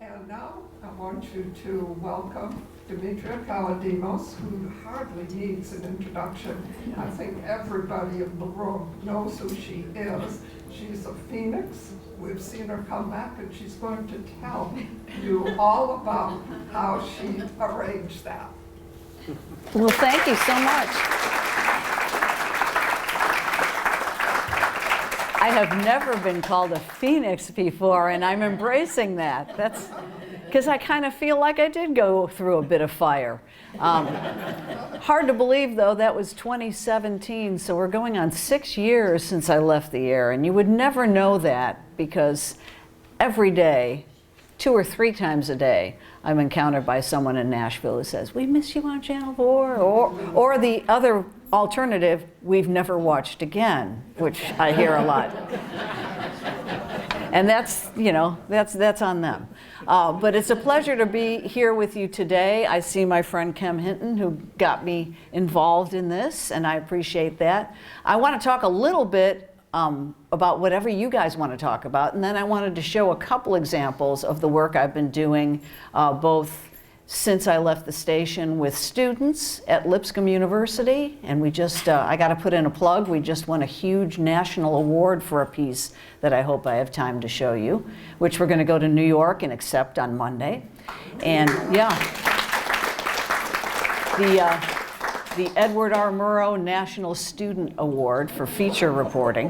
And now I want you to welcome Demetria Kalidimos, who hardly needs an introduction. I think everybody in the room knows who she is. She's a phoenix. We've seen her come back, and she's going to tell you all about how she arranged that. Well, thank you so much. I have never been called a phoenix before, and I'm embracing that. That's because I kind of feel like I did go through a bit of fire. Hard to believe, though, that was 2017, so we're going on 6 years since I left the air, and you would never know that because every day, 2 or 3 times a day, I'm encountered by someone in Nashville who says, "We miss you on Channel 4," or the other alternative, "We've never watched again," which I hear a lot. And that's, you know, that's on them. But it's a pleasure to be here with you today. I see my friend Kim Hinton, who got me involved in this, and I appreciate that. I want to talk a little bit about whatever you guys want to talk about, and then I wanted to show a couple examples of the work I've been doing both since I left the station with students at Lipscomb University, and we just, I got to put in a plug, we just won a huge national award for a piece that I hope I have time to show you, which we're going to go to New York and accept on Monday. And yeah, the Edward R. Murrow National Student Award for feature reporting,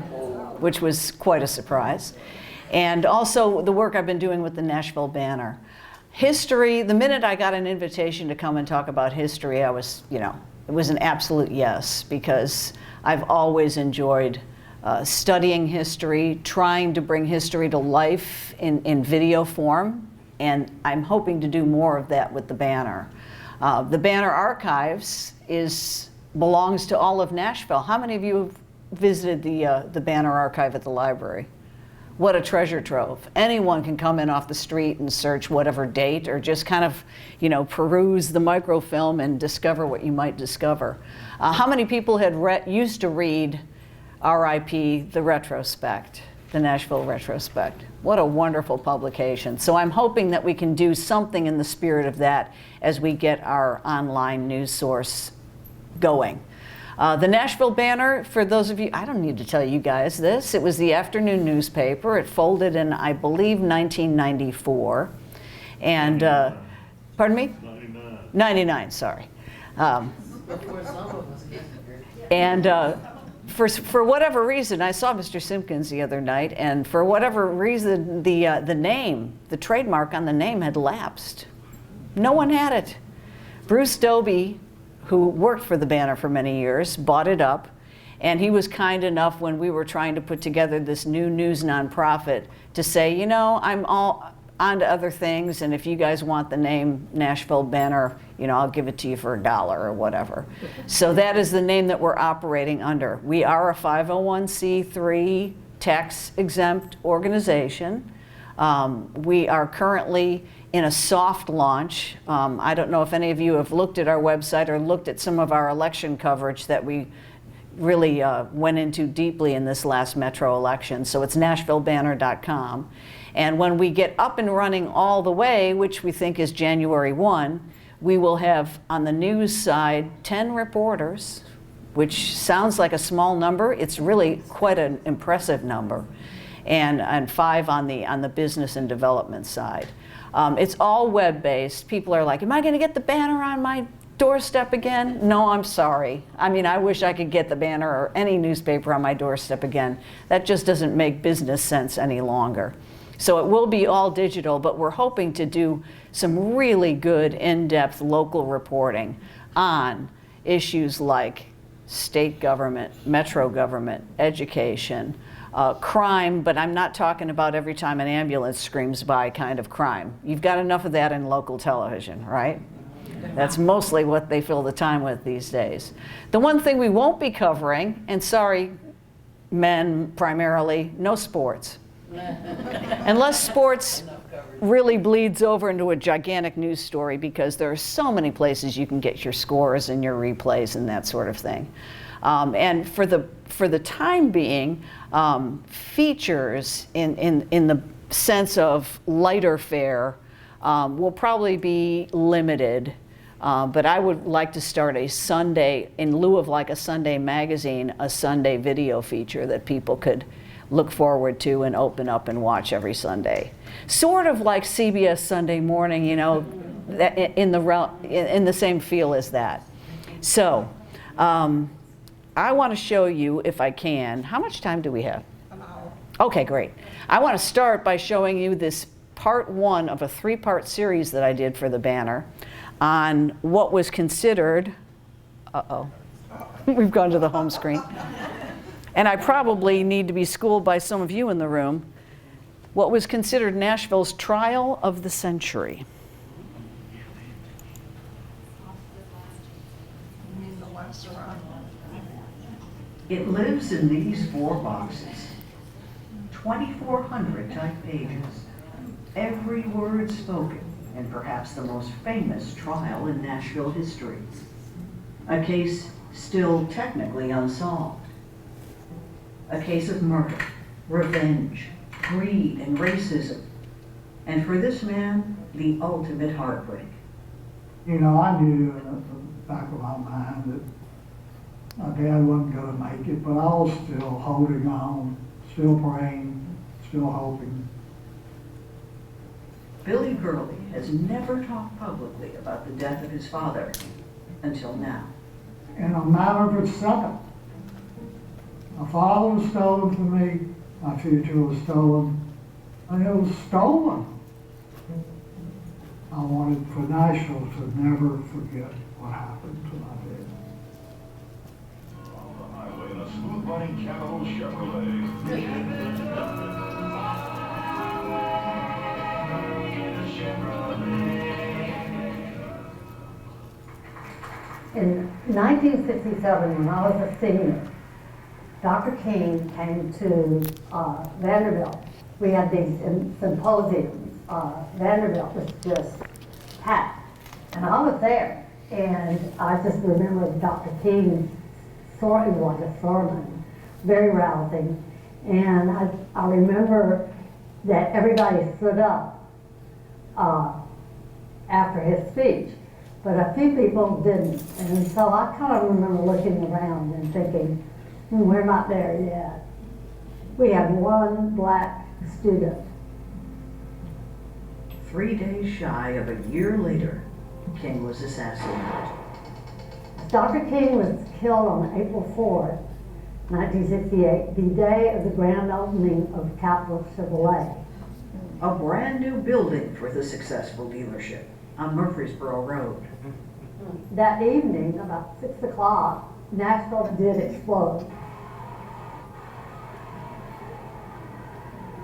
which was quite a surprise. And also the work I've been doing with the Nashville Banner. History, the minute I got an invitation to come and talk about history, I was, you know, it was an absolute yes, because I've always enjoyed studying history, trying to bring history to life in video form, and I'm hoping to do more of that with the Banner. The Banner Archives belongs to all of Nashville. How many of you have visited the Banner Archive at the library? What a treasure trove. Anyone can come in off the street and search whatever date, or just kind of, you know, peruse the microfilm and discover what you might discover. How many people had used to read R.I.P. the Retrospect, the Nashville Retrospect? What a wonderful publication. So I'm hoping that we can do something in the spirit of that as we get our online news source going. The Nashville Banner, for those of you, I don't need to tell you guys this, it was the afternoon newspaper. It folded in, I believe, 1994. And, pardon me? 99, sorry. And for whatever reason, I saw Mr. Simpkins the other night, and for whatever reason, the name, the trademark on the name had lapsed. No one had it. Bruce Doby, who worked for the Banner for many years, bought it up, and he was kind enough when we were trying to put together this new news nonprofit to say, you know, I'm all on to other things, and if you guys want the name Nashville Banner, you know, I'll give it to you for $1 or whatever. So that is the name that we're operating under. We are a 501c3 tax-exempt organization. We are currently in a soft launch. I don't know if any of you have looked at our website or looked at some of our election coverage that we really went into deeply in this last Metro election. So it's NashvilleBanner.com. And when we get up and running all the way, which we think is January 1, we will have on the news side 10 reporters, which sounds like a small number. It's really quite an impressive number. And 5 on the business and development side. It's all web-based. People are like, am I going to get the Banner on my doorstep again? No, I'm sorry. I mean, I wish I could get the Banner or any newspaper on my doorstep again. That just doesn't make business sense any longer. So it will be all digital, but we're hoping to do some really good in-depth local reporting on issues like state government, metro government, education, crime, but I'm not talking about every time an ambulance screams by kind of crime. You've got enough of that in local television, right? That's mostly what they fill the time with these days. The one thing we won't be covering, and sorry, men primarily, no sports. Unless sports really bleeds over into a gigantic news story, because there are so many places you can get your scores and your replays and that sort of thing. And for the time being, features in the sense of lighter fare will probably be limited. But I would like to start a Sunday, in lieu of like a Sunday magazine, a Sunday video feature that people could look forward to and open up and watch every Sunday. Sort of like CBS Sunday Morning, you know, in the same feel as that. So, I want to show you, if I can, how much time do we have? An hour. Okay, great. I want to start by showing you this part 1 of a 3-part series that I did for the banner on what was considered, we've gone to the home screen. And I probably need to be schooled by some of you in the room, what was considered Nashville's trial of the century. You mean the last round? It lives in these 4 boxes, 2,400 typed pages, every word spoken, and perhaps the most famous trial in Nashville history. A case still technically unsolved. A case of murder, revenge, greed, and racism. And for this man, the ultimate heartbreak. You know, I knew in the back of my mind that my dad wasn't going to make it, but I was still holding on, still praying, still hoping. Billy Gurley has never talked publicly about the death of his father until now. In a matter of a second, my father was stolen from me, my future was stolen, and it was stolen. I wanted for Nashville to never forget what happened to my dad. On the highway in a smooth running Capital Chevrolet. In 1967, when I was a senior, Dr. King came to Vanderbilt. We had these symposiums. Vanderbilt was just packed. And I was there. And I just remember Dr. King's sermon, very rousing. And I remember that everybody stood up after his speech. But a few people didn't. And so I kind of remember looking around and thinking, we're not there yet. We had one black student. 3 days shy of a year later, King was assassinated. Dr. King was killed on April 4th, 1968, the day of the grand opening of Capital Chevrolet. A brand new building for the successful dealership on Murfreesboro Road. That evening, about 6 o'clock, Nashville did explode.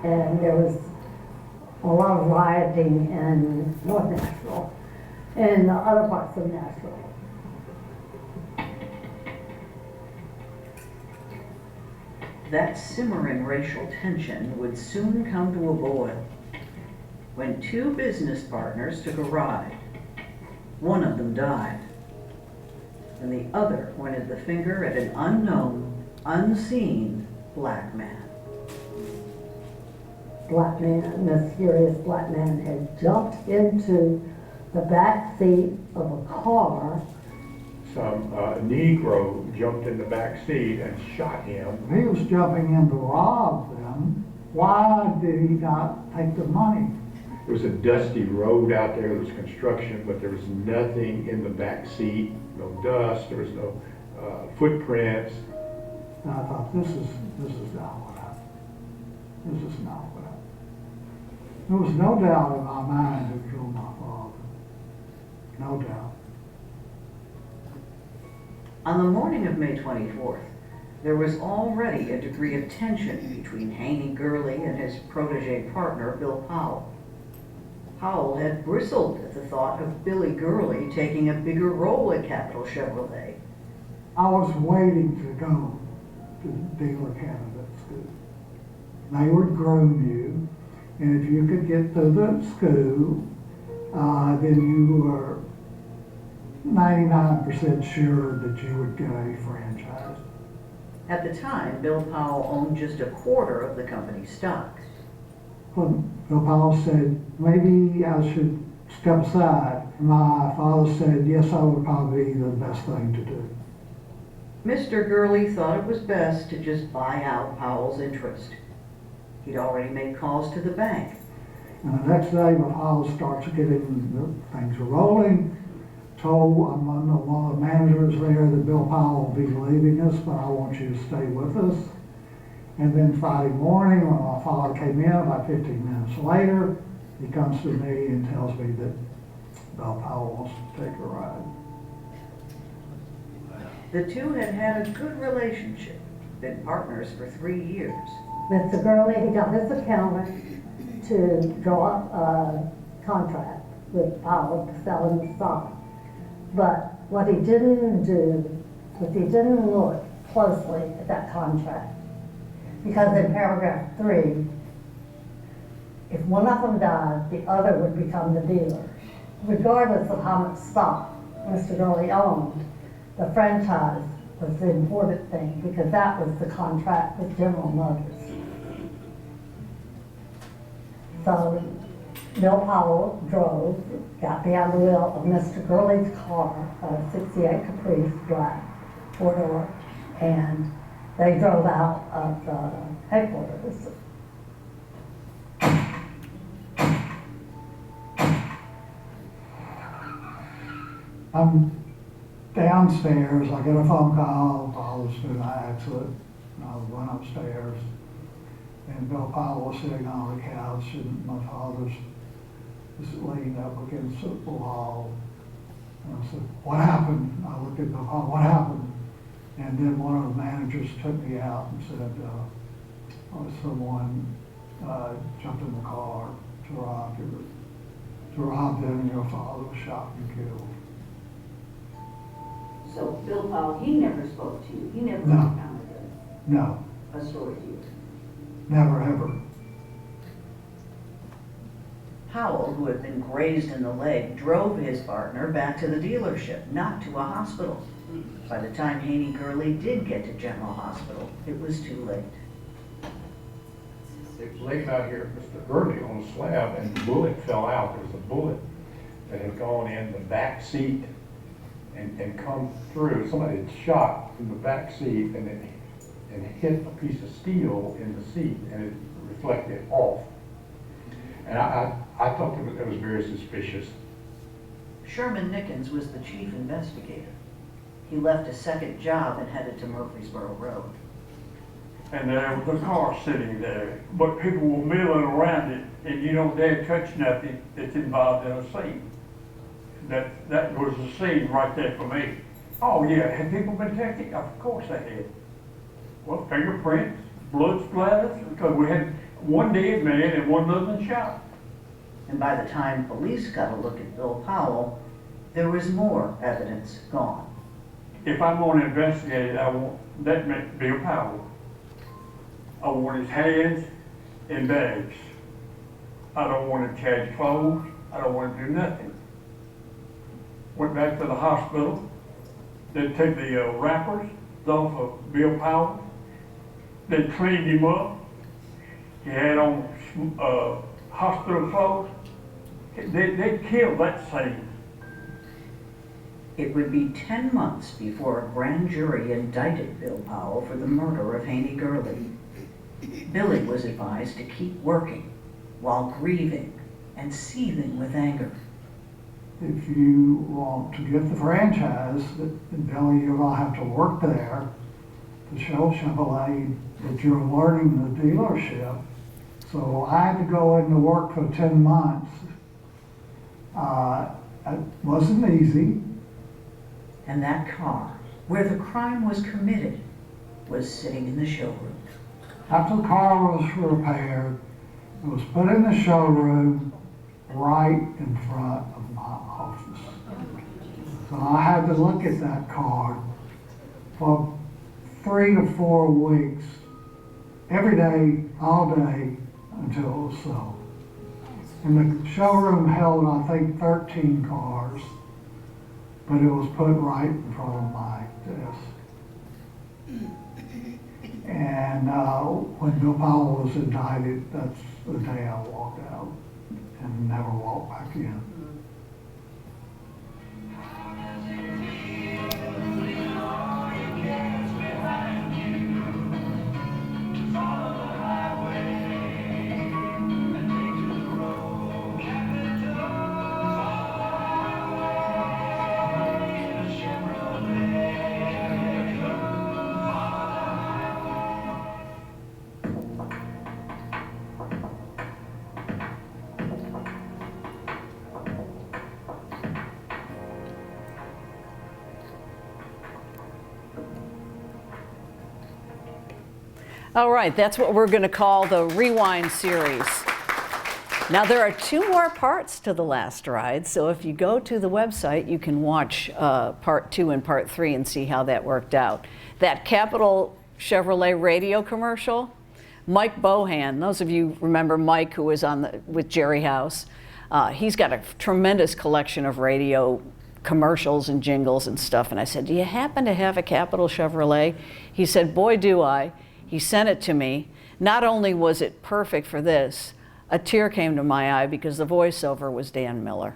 And there was a lot of rioting in North Nashville and other parts of Nashville. That simmering racial tension would soon come to a boil when 2 business partners took a ride. One of them died, and the other pointed the finger at an unknown, unseen black man. Black man, mysterious black man, had jumped into the back seat of a car. Some Negro jumped in the back seat and shot him. He was jumping in to rob them. Why did he not take the money? It was a dusty road out there. There was construction, but there was nothing in the back seat. No dust. There was no footprints. And I thought, this is not what happened. This is not what happened. There was no doubt in my mind it killed my father. No doubt. On the morning of May 24th, there was already a degree of tension between Haney Gurley and his protege partner, Bill Powell. Powell had bristled at the thought of Billy Gurley taking a bigger role at Capital Chevrolet. I was waiting to go to dealer candidate school. They would groom you, and if you could get through the school, then you were 99% sure that you would get a franchise. At the time, Bill Powell owned just a quarter of the company's stock. But Bill Powell said, maybe I should step aside. My father said, yes, that would probably be the best thing to do. Mr. Gurley thought it was best to just buy out Powell's interest. He'd already made calls to the bank. And the next day, my father starts getting things are rolling. Told one of the managers there that Bill Powell will be leaving us, but I want you to stay with us. And then Friday morning, when my father came in, about 15 minutes later, he comes to me and tells me that Bill Powell wants to take a ride. The two had had a good relationship, been partners for 3 years. Mr. Gurley, he got his accountant to draw up a contract with Powell to sell him the stock. But what he didn't do was he didn't look closely at that contract. Because in paragraph 3, if one of them died, the other would become the dealer. Regardless of how much stock Mr. Gurley owned, the franchise was the important thing because that was the contract with General Motors. So Bill Powell drove, got behind the wheel of Mr. Gurley's car, a 68 Caprice black, 4-door, and they drove out of the headquarters. I'm downstairs, I get a phone call, Father's been in an accident, and I went upstairs, and Bill Powell was sitting on the couch, and my father's just leaning up against the wall. And I said, what happened? I looked at Bill Powell, what happened? And then one of the managers took me out and said, someone jumped in the car to rob them, and your father was shot and killed. So Bill Powell, he never spoke to you. He never No. recounted No, a story to you. never ever. Powell, who had been grazed in the leg, drove his partner back to the dealership, not to a hospital. By the time Haney Gurley did get to General Hospital, it was too late. It was laying out here, Mr. Gurley on a slab, and the bullet fell out. There was a bullet that had gone in the back seat and come through. Somebody had shot from the back seat and hit a piece of steel in the seat, and it reflected off. And I thought that was very suspicious. Sherman Nickens was the chief investigator. He left a second job and headed to Murfreesboro Road. And there was a car sitting there, but people were milling around it, and you don't dare touch nothing that's involved in a scene. That was the scene right there for me. Oh yeah, had people been testing? Of course they had. Well, fingerprints, blood splatters, because we had one dead man and one other shot. And by the time police got a look at Bill Powell, there was more evidence gone. If I'm going to investigate it, I want, that meant Bill Powell. I want his hands in bags. I don't want to change clothes. I don't want to do nothing. Went back to the hospital. They took the wrappers off of Bill Powell. They cleaned him up. He had on hospital clothes. They killed that scene. It would be 10 months before a grand jury indicted Bill Powell for the murder of Haney Gurley. Billy was advised to keep working while grieving and seething with anger. If you want to get the franchise, then Billy, you're gonna have to work there to show Chevrolet that you're learning the dealership. So I had to go into work for 10 months. It wasn't easy. And that car, where the crime was committed, was sitting in the showroom. After the car was repaired, it was put in the showroom right in front of my office. So I had to look at that car for 3 to 4 weeks, every day, all day, until it was sold. And the showroom held, I think, 13 cars, but it was put right in front of my desk. And when Bill Powell was indicted, that's the day I walked out and never walked back in. All right, that's what we're going to call the Rewind series. Now, there are 2 more parts to The Last Ride, so if you go to the website, you can watch part 2 and part 3 and see how that worked out. That Capital Chevrolet radio commercial, Mike Bohan, those of you remember Mike, who was with Jerry House, he's got a tremendous collection of radio commercials and jingles and stuff, and I said, do you happen to have a Capital Chevrolet? He said, boy, do I. He sent it to me. Not only was it perfect for this, a tear came to my eye because the voiceover was Dan Miller.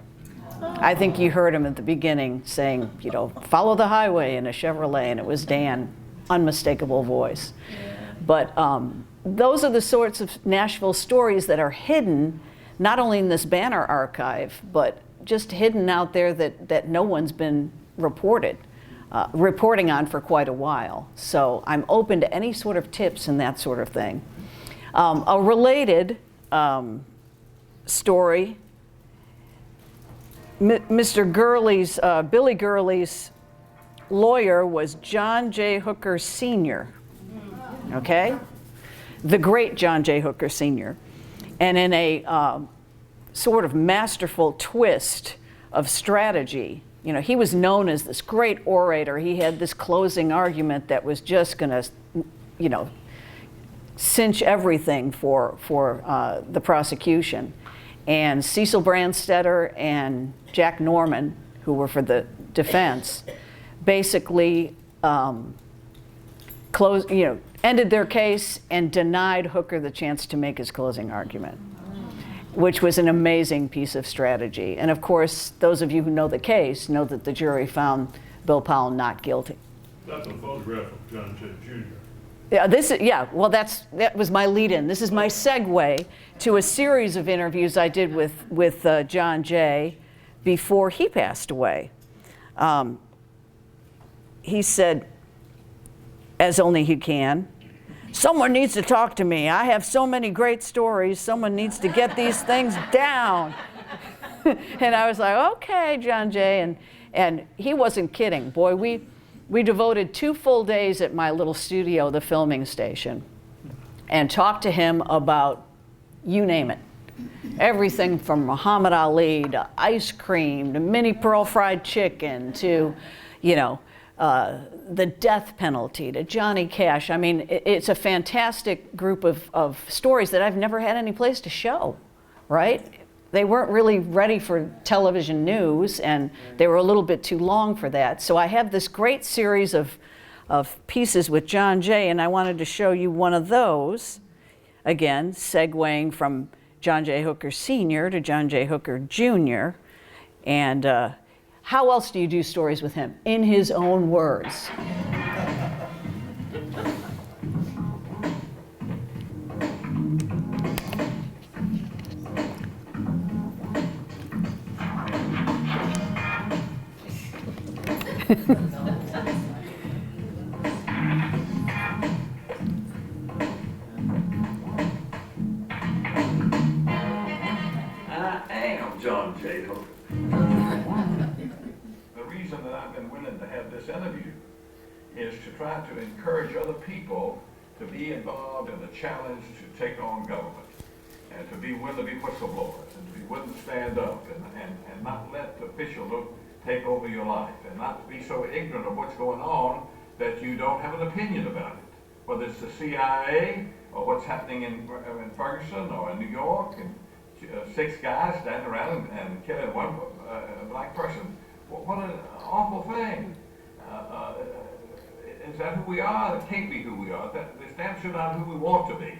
I think you heard him at the beginning saying, you know, follow the highway in a Chevrolet, and it was Dan, unmistakable voice. But those are the sorts of Nashville stories that are hidden, not only in this banner archive, but just hidden out there that no one's been reporting on for quite a while. So I'm open to any sort of tips and that sort of thing. A related story, Mr. Gurley's, Billy Gurley's lawyer was John J. Hooker Sr., okay? The great John J. Hooker Sr. And in a sort of masterful twist of strategy, you know, he was known as this great orator. He had this closing argument that was just gonna, you know, cinch everything for the prosecution. And Cecil Brandstetter and Jack Norman, who were for the defense, basically ended their case and denied Hooker the chance to make his closing argument, which was an amazing piece of strategy. And of course, those of you who know the case know that the jury found Bill Powell not guilty. That's a photograph of John J. Jr. Yeah, well, that was my lead-in. This is my segue to a series of interviews I did with John Jay before he passed away. He said, as only he can, someone needs to talk to me. I have so many great stories. Someone needs to get these things down. And I was like, okay, John Jay. And he wasn't kidding. Boy, we devoted 2 full days at my little studio, the filming station, and talked to him about, you name it. Everything from Muhammad Ali to ice cream to mini pearl fried chicken to, you know, the death penalty to Johnny Cash. I mean, it's a fantastic group of stories that I've never had any place to show, right? They weren't really ready for television news, and they were a little bit too long for that. So I have this great series of pieces with John Jay, and I wanted to show you one of those, again, segueing from John J. Hooker Sr. to John J. Hooker Jr. And how else do you do stories with him? In his own words. I am John J. Hooker. The reason that I've been willing to have this interview is to try to encourage other people to be involved in the challenge to take on government, and to be willing to be whistleblowers, and to be willing to stand up and not let the officials take over your life, and not be so ignorant of what's going on that you don't have an opinion about it. Whether it's the CIA or what's happening in Ferguson or in New York, and 6 guys standing around and killing one black person. What an awful thing. Is that who we are? It can't be who we are. This damn sure not who we want to be.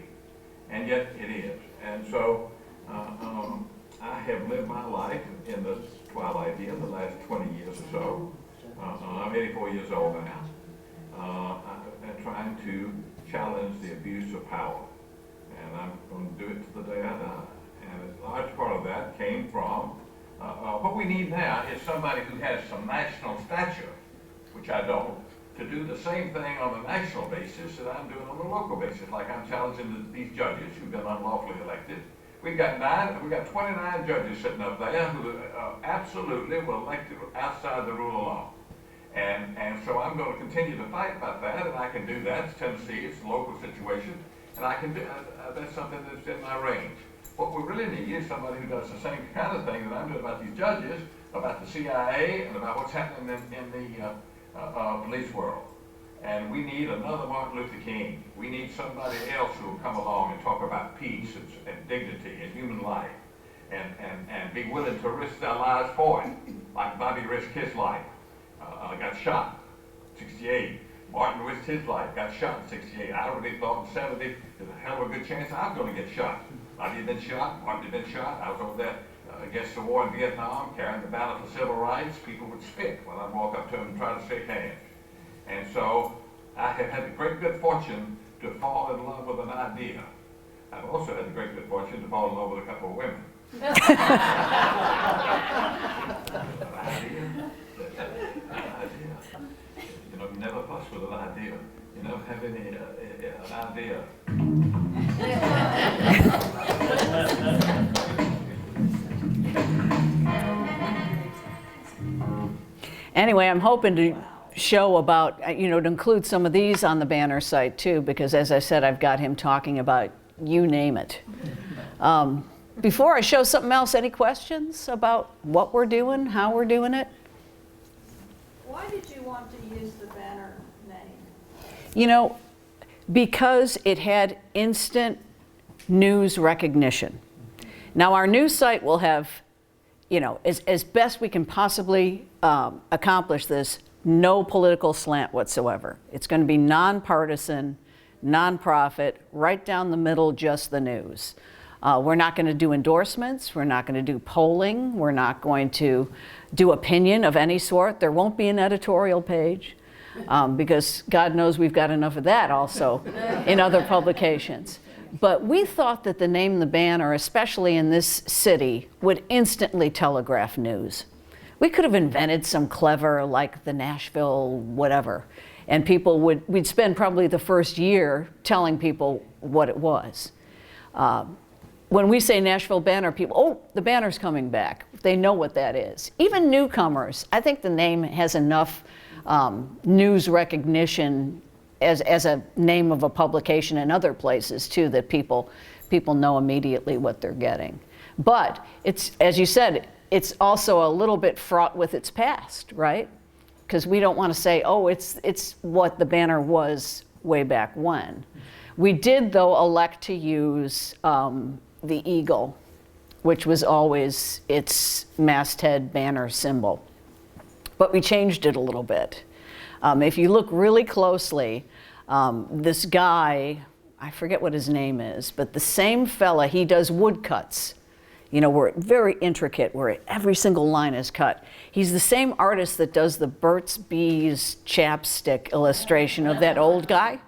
And yet it is. And so I have lived my life in the twilight here the last 20 years or so. I'm 84 years old now. And trying to challenge the abuse of power. And I'm going to do it to the day I die. And a large part of that came from, what we need now is somebody who has some national stature, which I don't, to do the same thing on a national basis that I'm doing on a local basis, like I'm challenging these judges who've been unlawfully elected. We've got 29 judges sitting up there who absolutely were elected outside the rule of law. And so I'm I'm going to continue to fight about that, and I can do that. It's Tennessee, it's a local situation, and I can do, that's something that's in my range. What we really need is somebody who does the same kind of thing that I'm doing about these judges, about the CIA, and about what's happening in the police world. And we need another Martin Luther King. We need somebody else who will come along and talk about peace and dignity and human life, and be willing to risk their lives for it, like Bobby risked his life. Got shot, 68. Martin risked his life, got shot in 68. I really thought in 70, there's a hell of a good chance I was going to get shot. Bobby had been shot, Martin had been shot. I was over there against the war in Vietnam, carrying the battle for civil rights. People would spit when I'd walk up to them and try to shake hands. And so I have had the great good fortune to fall in love with an idea. I've also had the great good fortune to fall in love with a couple of women. An idea. You know, you never fuss with an idea. You never have any an idea. Anyway, I'm hoping to show about, you know, to include some of these on the banner site too, because as I said, I've got him talking about you name it. Before I show something else, any questions about what we're doing, how we're doing it? Why did you want to use the banner name? You know, because it had instant news recognition. Now our news site will have, you know, as best we can possibly accomplish this, no political slant whatsoever. It's going to be nonpartisan, nonprofit, right down the middle, just the news. We're not going to do endorsements. We're not going to do polling. We're not going to do opinion of any sort. There won't be an editorial page because God knows we've got enough of that also in other publications. But we thought that the name the banner, especially in this city, would instantly telegraph news. We could have invented some clever, like the Nashville whatever, and we'd spend probably the first year telling people what it was. When we say Nashville banner, people, oh, the banner's coming back. They know what that is. Even newcomers, I think the name has enough news recognition as a name of a publication in other places too, that people know immediately what they're getting. But it's, as you said, it's also a little bit fraught with its past, right? Because we don't want to say, oh, it's what the banner was way back when. We did, though, elect to use the eagle, which was always its masthead banner symbol. But we changed it a little bit. If you look really closely, this guy, I forget what his name is, but the same fella, he does woodcuts. You know, where very intricate, where every single line is cut. He's the same artist that does the Burt's Bees chapstick illustration of that old guy.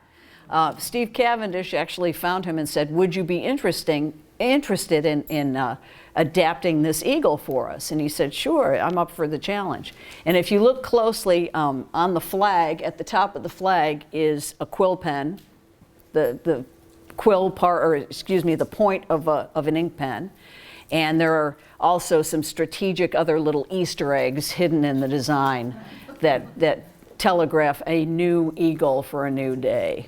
Steve Cavendish actually found him and said, would you be interested in adapting this eagle for us? And he said, sure, I'm up for the challenge. And if you look closely on the flag, at the top of the flag is a quill pen, the quill part, or excuse me, the point of an ink pen. And there are also some strategic other little Easter eggs hidden in the design that telegraph a new eagle for a new day.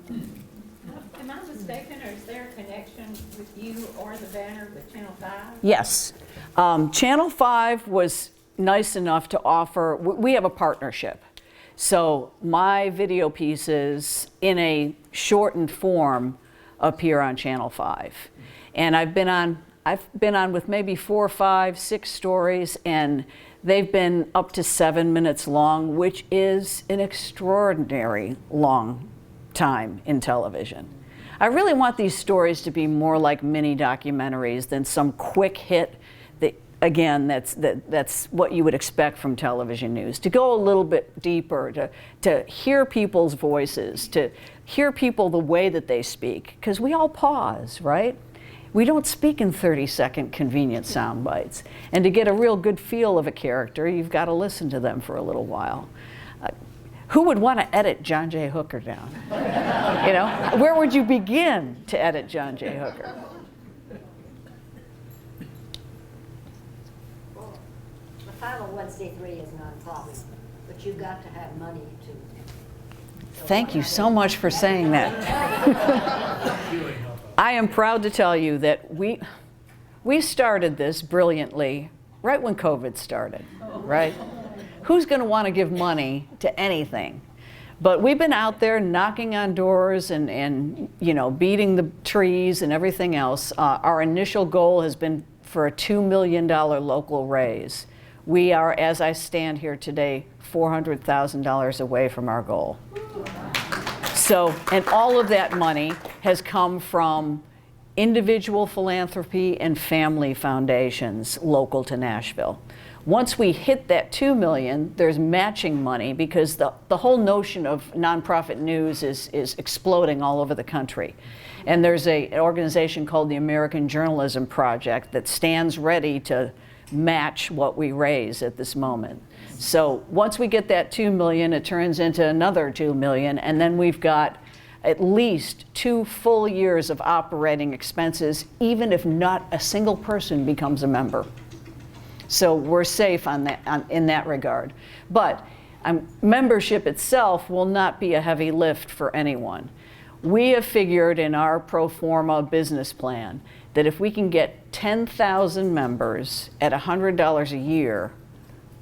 Am I mistaken, or is there a connection with you or the banner with Channel 5? Yes. Channel 5 was nice enough to offer, we have a partnership. So my video pieces in a shortened form appear on Channel 5. And I've been on with maybe 4, 5, 6 stories, and they've been up to 7 minutes long, which is an extraordinary long time in television. I really want these stories to be more like mini documentaries than some quick hit that, again, that's what you would expect from television news. To go a little bit deeper, to hear people's voices, to hear people the way that they speak, because we all pause, right? We don't speak in 30-second convenient sound bites. And to get a real good feel of a character, you've got to listen to them for a little while. Who would want to edit John J. Hooker down? You know, where would you begin to edit John J. Hooker? Well, the 501c3 is nonprofit, but but you've got to have money to. Thank you so much for saying that. I am proud to tell you that we started this brilliantly right when COVID started, right? Who's going to want to give money to anything? But we've been out there knocking on doors and you know, beating the trees and everything else. Our initial goal has been for a $2 million local raise. We are, as I stand here today, $400,000 away from our goal. So, and all of that money has come from individual philanthropy and family foundations local to Nashville. Once we hit that 2 million, there's matching money because the whole notion of nonprofit news is exploding all over the country. And there's an organization called the American Journalism Project that stands ready to match what we raise at this moment. So once we get that 2 million, it turns into another 2 million, and then we've got at least 2 full years of operating expenses, even if not a single person becomes a member. So we're safe on that, in that regard. But membership itself will not be a heavy lift for anyone. We have figured in our pro forma business plan that if we can get 10,000 members at $100 a year,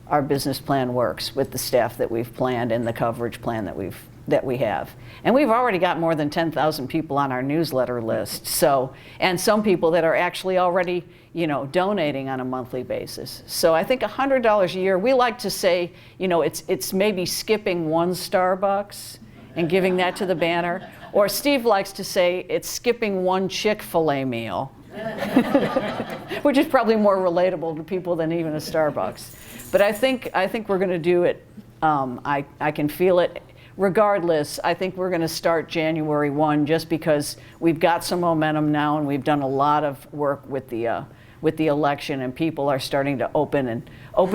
our business plan works with the staff that we've planned and the coverage plan that we have. And we've already got more than 10,000 people on our newsletter list. So, and some people that are actually already, you know, donating on a monthly basis. So I think $100 a year, we like to say, you know, it's maybe skipping one Starbucks and giving that to the banner. Or Steve likes to say it's skipping one Chick-fil-A meal, which is probably more relatable to people than even a Starbucks. But I think we're going to do it. I can feel it. Regardless, I think we're going to start January 1 just because we've got some momentum now and we've done a lot of work with the election, and people are starting to open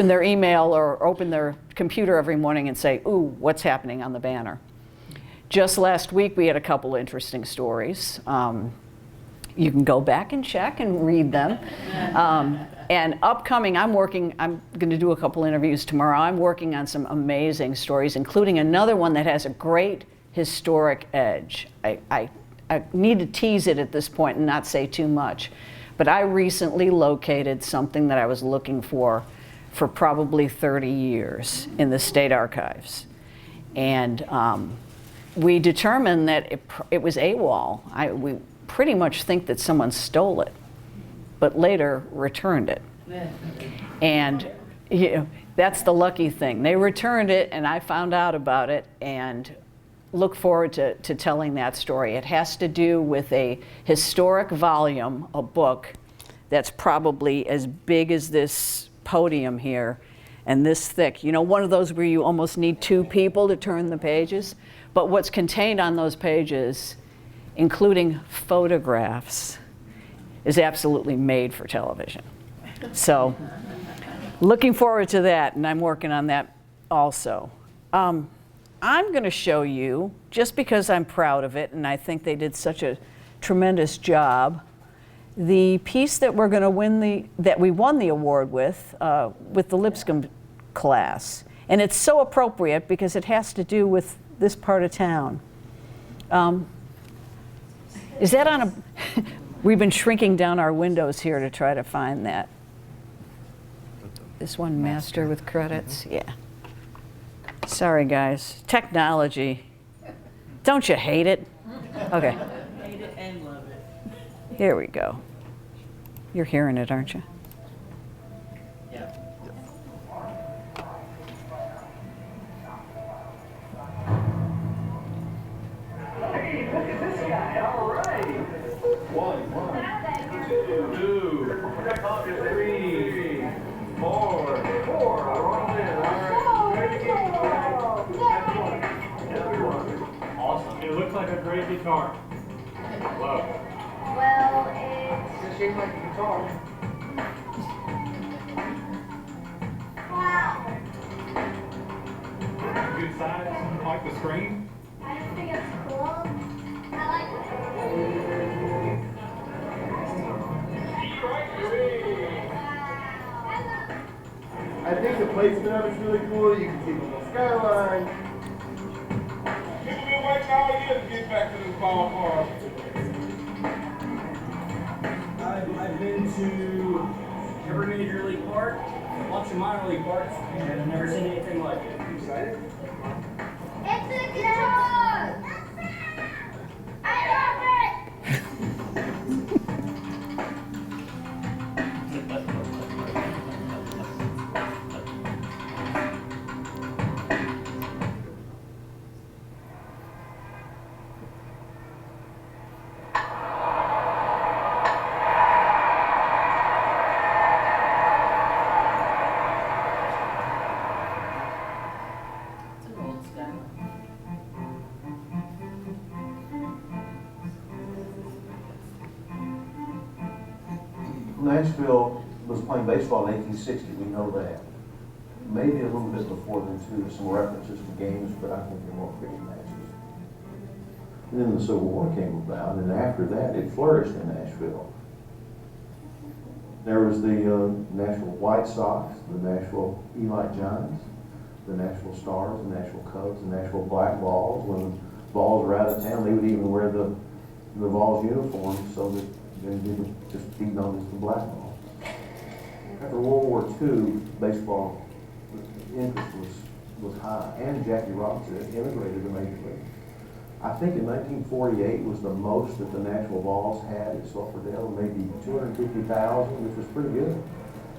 their email or open their computer every morning and say, ooh, what's happening on the banner? Just last week we had a couple interesting stories. You can go back and check and read them. And upcoming, I'm going to do a couple interviews tomorrow. I'm working on some amazing stories, including another one that has a great historic edge. I need to tease it at this point and not say too much. But I recently located something that I was looking for probably 30 years in the state archives. And we determined that it was AWOL. We pretty much think that someone stole it, but later returned it. And you know, that's the lucky thing. They returned it and I found out about it and look forward to telling that story. It has to do with a historic volume, a book that's probably as big as this podium here and this thick. You know, one of those where you almost need 2 people to turn the pages. But what's contained on those pages, including photographs, is absolutely made for television. So, looking forward to that, and I'm working on that also. I'm going to show you, just because I'm proud of it, and I think they did such a tremendous job, the piece that we're going to that we won the award with the Lipscomb class. And it's so appropriate because it has to do with this part of town. Is that on a... We've been shrinking down our windows here to try to find that. This one, master with credits? Yeah. Sorry, guys. Technology. Don't you hate it? Okay. Hate it and love it. Here we go. You're hearing it, aren't you? Yeah. Hey, look at this guy. All right. 1, 2, 3, 4. 4. All right. Awesome. It looks like a great guitar. Love it. Well, it's shaped like a guitar. wow. Good size. Like the screen. I just think it's cool. I like I think the placement of it's really cool. You can see the Go on. We've been waiting all year to get back to this ballpark. I've been to every major league park, lots of minor league parks, and I've never seen anything like it. You excited? It's a guitar! I love it! It's an old style. Nashville was playing baseball in 1860, we know that. Maybe a little bit before then too, some references to games, but I think they weren't cricket matches. And then the Civil War came about, and after that it flourished in Nashville. There was the Nashville White Sox, the Nashville Elite Giants, the Nashville Stars, the Nashville Cubs, the Nashville Black Balls. When the balls were out of town, they would even wear the Vols uniforms so that they would just beat on as the black ball. After World War II, baseball interest was high, and Jackie Robinson immigrated to Major League. I think in 1948 was the most that the Nashville Vols had at Sulphurdale, maybe 250,000, which was pretty good.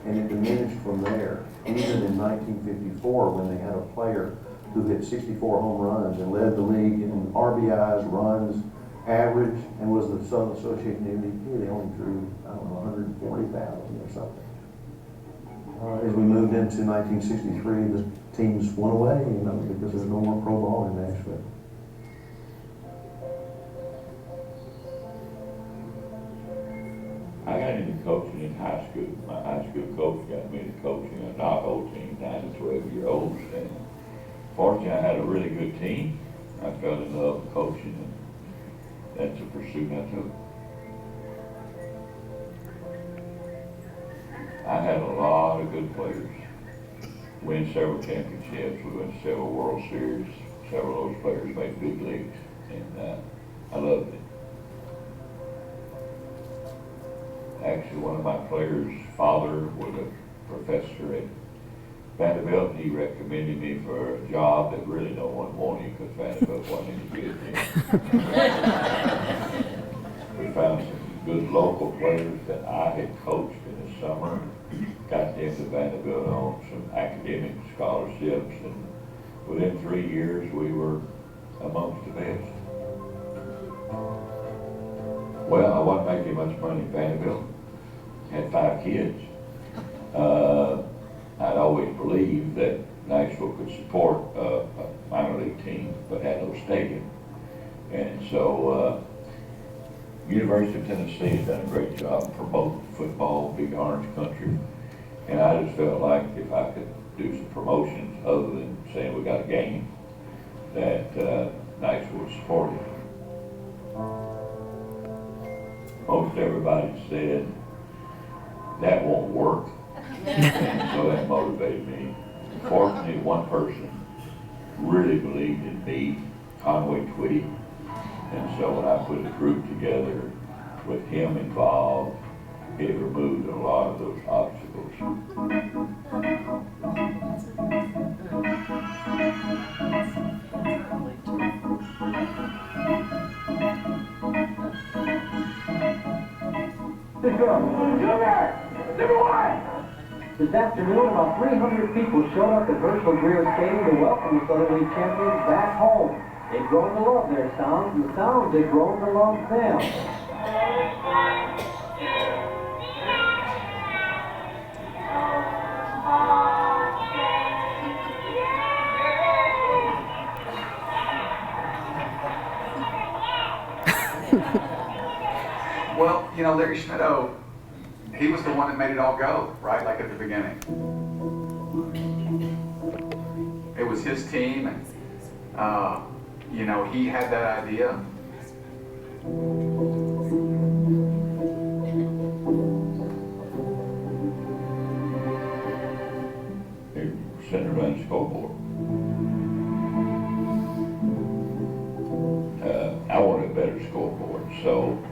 And it diminished from there. Even in 1954, when they had a player who hit 64 home runs and led the league in RBIs, runs, average, and was the Southern Association MVP, they only drew, I don't know, 140,000 or something. As we moved into 1963, the teams went away, because there's no more pro ball in Nashville. I got into coaching in high school. My high school coach got me into coaching a knockout team, 9 to 12-year-olds. And fortunately, I had a really good team. I fell in love with coaching, and that's a pursuit I took. I had a lot of good players. Win several championships. We went to several World Series. Several of those players made big leagues, and I loved it. Actually, one of my players' father was a professor at Vanderbilt, and he recommended me for a job that really no one wanted because Vanderbilt wasn't any good then. We found some good local players that I had coached in the summer, got them to Vanderbilt on some academic scholarships, and within 3 years we were amongst the best. Well, I wasn't making much money at Vanderbilt. Had 5 kids. I'd always believed that Nashville could support a minor league team, but had no stadium. And so, University of Tennessee has done a great job promoting football, big orange country. And I just felt like if I could do some promotions other than saying we got a game, that Nashville would support it. Most everybody said, that won't work. And so that motivated me. Fortunately, one person really believed in me, Conway Twitty. And so when I put the group together with him involved, it removed a lot of those obstacles. This afternoon, about 300 people showed up at Herschel Greer Stadium to welcome the Southern League champions back home. They've grown to love their sounds, and the sounds they've grown to love them. Well, you know, Larry Schmittou, he was the one that made it all go, right, like at the beginning. It was his team, and, you know, he had that idea. They're centered around the scoreboard. better scoreboard. So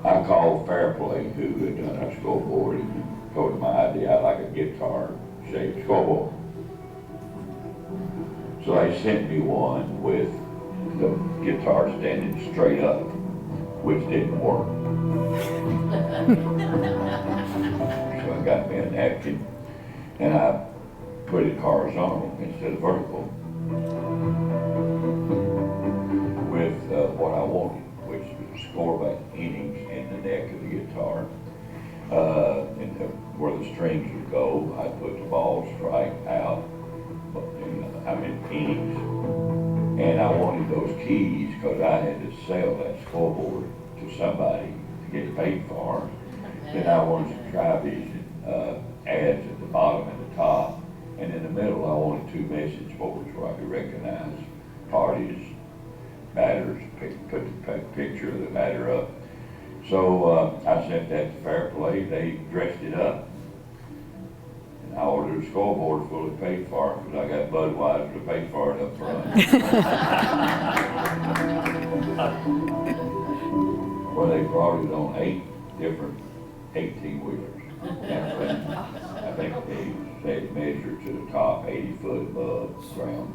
I called Fairplay, who had done our scoreboard, and told them my idea. I like a guitar-shaped scoreboard. So they sent me one with the guitar standing straight up, which didn't work. So I got me a napkin, and I put it horizontal instead of vertical with what I wanted, which was a score by innings in the neck of the guitar. And where the strings would go, I put the ball strike out, innings. And I wanted those keys because I had to sell that scoreboard to somebody to get paid for. Then I wanted some tri-vision ads at the bottom and the top. And in the middle, I wanted 2 message boards where I could recognize parties, batters, put the picture of the batter up. So I sent that to Fairplay. They dressed it up. And I ordered a scoreboard fully paid for because I got Budweiser to pay for it up front. Well, they brought it on 8 different 18-wheelers. I think they measured to the top 80 foot above ground.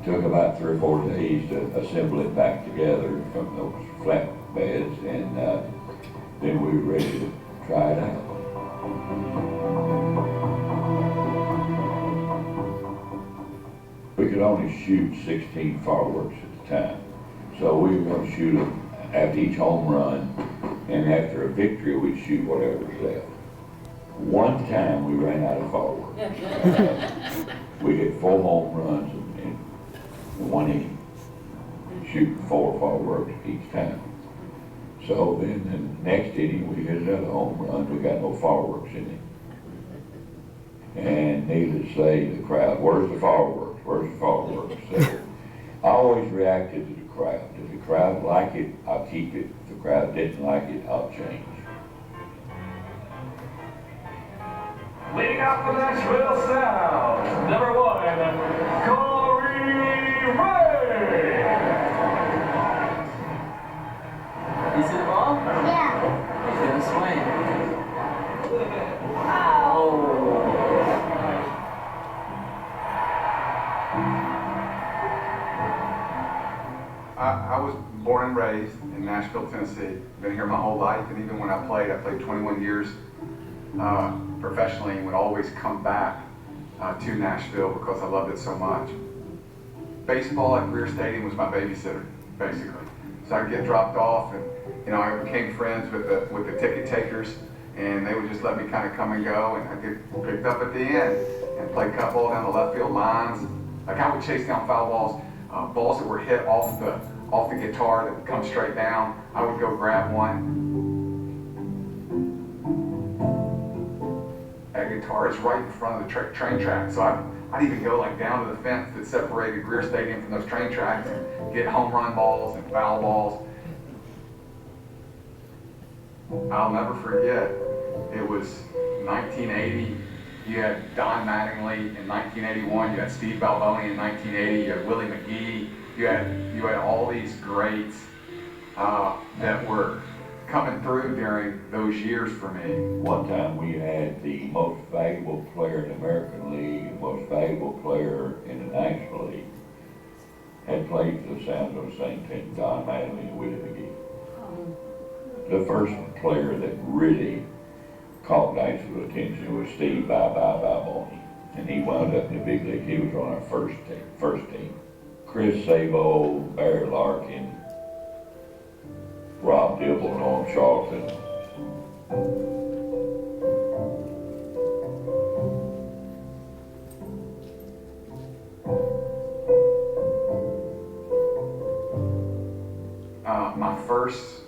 Took about 3 or 4 days to assemble it back together from those flat beds, and then we were ready to try it out. We could only shoot 16 fireworks at the time. So we were going to shoot them after each home run, and after a victory, we'd shoot whatever was left. One time we ran out of fireworks. We hit 4 home runs in 1 inning, shooting 4 fireworks each time. So then the next inning we hit another home run, we got no fireworks in it. And needless to say, the crowd, where's the fireworks? Where's the fireworks? So I always reacted to the crowd. If the crowd like it, I'll keep it. If the crowd didn't like it, I'll change. Leading off the Nashville Sound, number 1, Corey Ray. You see the ball? Yeah. He's gonna swing. I was born and raised in Nashville, Tennessee. Been here my whole life, and even when I played 21 years professionally, and would always come back to Nashville because I loved it so much. Baseball at Greer Stadium was my babysitter, basically. So I'd get dropped off, and I became friends with the ticket takers, and they would just let me kind of come and go, and I'd get picked up at the end and play cut ball down the left field lines. Like I would chase down foul balls, balls that were hit off the guitar that would come straight down. I would go grab one. That guitar is right in front of the train track, so I'd even go like down to the fence that separated Greer Stadium from those train tracks and get home run balls and foul balls. I'll never forget, it was 1980. You had Don Mattingly in 1981. You had Steve Balboni in 1980. You had Willie McGee. You had all these greats that were coming through during those years for me. One time we had the most valuable player in the American League, the most valuable player in the National League, had played for the Sounds on the same team, Don Mattingly and Willie McGee. The first player that really caught Nashville attention was Steve Balboni, and he wound up in the big league. He was on our first team. Chris Sabo, Barry Larkin, Rob Dibble, Norm Charlton. My first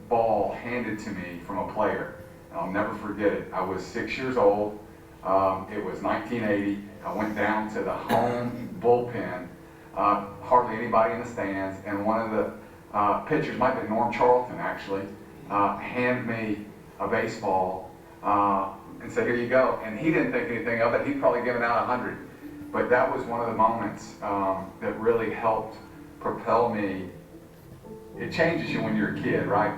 ball handed to me from a player, and I'll never forget it. I was 6 years old. It was 1980. I went down to the home bullpen, hardly anybody in the stands, and one of the pitchers, might have been Norm Charlton actually, handed me a baseball and said, "Here you go." And he didn't think anything of it. He'd probably given out 100. But that was one of the moments that really helped propel me it changes you when you're a kid, right?